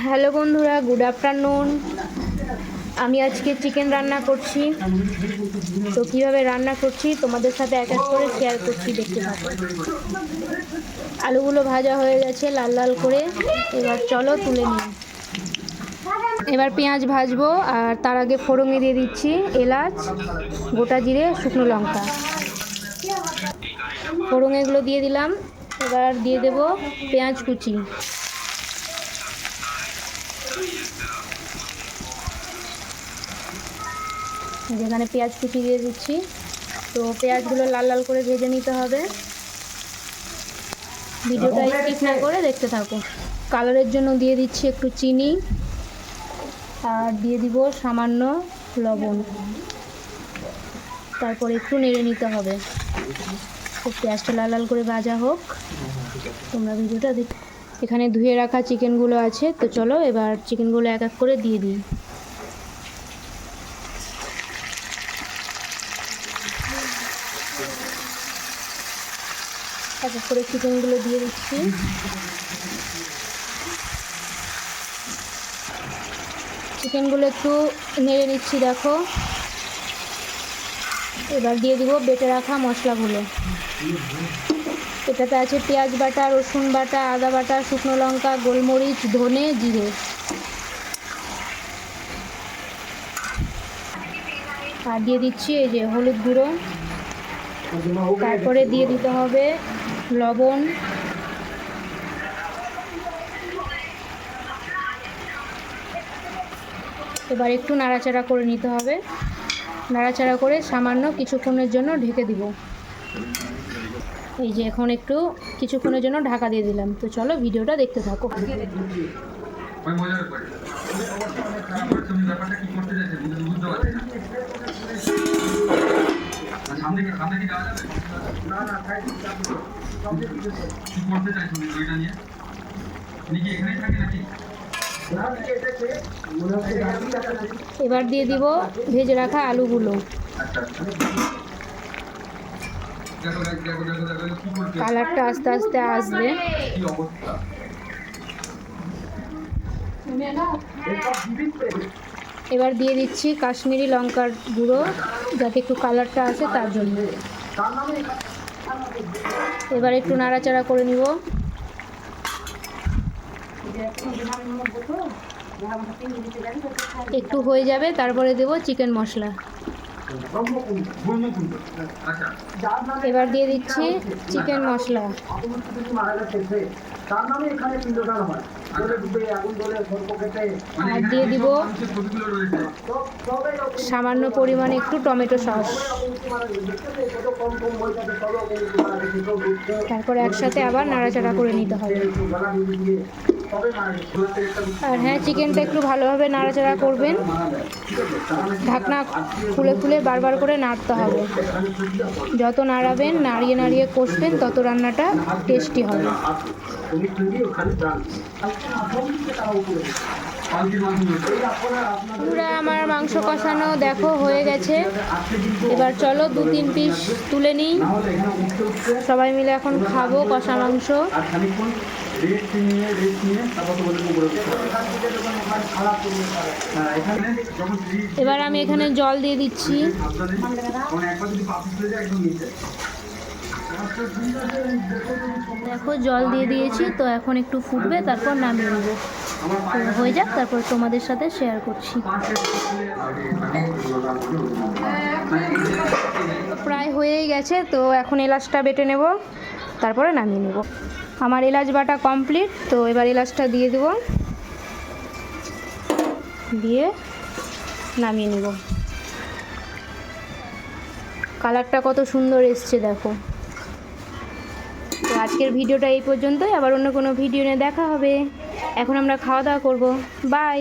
Hello বন্ধুরা, good afternoon. আমি আজকে চিকেন রান্না করছি। তো কীভাবে রান্না করছি তোমাদের সাথে এক এক করে শেয়ার করছি, দেখতে থাকো। আলুগুলো ভাজা হয়ে গেছে লাল লাল করে, এবার চলো তুলে নিই। এবার পেঁয়াজ ভাজবো, আর তার আগে ফোড়নে দিয়ে দিচ্ছি এলাচ, গোটা জিরে, শুকনো লঙ্কা। ফোড়ন এগুলো দিয়ে দিলাম। এবার দিয়ে দেব পেঁয়াজ কুচি। যেখানে পেঁয়াজ কুচি দিয়ে দিচ্ছি, তো পেঁয়াজগুলো লাল লাল করে ভেজে নিতে হবে। ভিডিওটা স্কিপ না করে দেখতে থাকো। কালারের জন্য দিয়ে দিচ্ছি একটু চিনি, আর দিয়ে দিব সামান্য লবণ। তারপর একটু নেড়ে নিতে হবে। পেঁয়াজটা লাল লাল করে ভাজা হোক, তোমরা ভিডিওটা দেখ। এখানে ধুয়ে রাখা চিকেনগুলো আছে, তো চলো এবার চিকেনগুলো এক এক করে দিয়ে দিই। এক এক করে চিকেনগুলো দিয়ে দিচ্ছি। চিকেনগুলো একটু নেড়ে নিচ্ছি, দেখো। এবার দিয়ে দিব বেটে রাখা মশলাগুলো। এটাতে আছে পেঁয়াজ বাটা, রসুন বাটা, আদা বাটা, শুকনো লঙ্কা, গোলমরিচ, ধনে, জিরে। আর দিয়ে দিচ্ছি এই যে হলুদ গুঁড়ো। তারপরে দিয়ে দিতে হবে লবণ। এবার একটু নাড়াচাড়া করে নিতে হবে। নাড়াচাড়া করে সামান্য কিছুক্ষণের জন্য ঢেকে দিব। এই যে এখন একটু কিছুক্ষণের জন্য ঢাকা দিয়ে দিলাম। তো চলো ভিডিওটা দেখতে থাকো। এবার দিয়ে দিব ভেজে রাখা আলুগুলো। কালারটা আস্তে আস্তে আসবে। এবার দিয়ে দিচ্ছি কাশ্মীরি লঙ্কার গুঁড়ো, যাতে একটু কালারটা আসে তার জন্য। এবার একটু নাড়াচাড়া করে নিব। একটু হয়ে যাবে, তারপরে দেব চিকেন মশলা। এবার দিয়ে দিচ্ছি চিকেন মশলা। আর দিয়ে দিব সামান্য পরিমাণে একটু টমেটো সস। তারপরে একসাথে আবার নাড়াচাড়া করে নিতে হবে। আর হ্যাঁ, চিকেনটা একটু ভালোভাবে নাড়াচাড়া করবেন। ঢাকনা খুলে খুলে বারবার করে নাড়তে হবে। যত নাড়াবেন, নাড়িয়ে নাড়িয়ে কষবেন, তত রান্নাটা টেস্টি হবে। পুরো আমার মাংস কষানো দেখো হয়ে গেছে। এবার চলো 2-3 পিস তুলে নিই। সবাই মিলে এখন খাবো কষা মাংস। এবার আমি এখানে জল দিয়ে দিচ্ছি। দেখো জল দিয়ে দিয়েছি, তো এখন একটু ফুটবে, তারপর নামিয়ে নেব। হয়ে যাক, তারপর তোমাদের সাথে শেয়ার করছি। প্রায় হয়েই গেছে, তো এখন এলাচটা বেটে নেব, তারপরে নামিয়ে নেব। আমার এলাচ বাটা কমপ্লিট, তো এবার এলাচটা দিয়ে দেব, দিয়ে নামিয়ে নেব। কালারটা কত সুন্দর এসছে দেখো। তো আজকের ভিডিওটা এই পর্যন্তই। আবার অন্য কোনো ভিডিও নিয়ে দেখা হবে। এখন আমরা খাওয়া দাওয়া করব। বাই।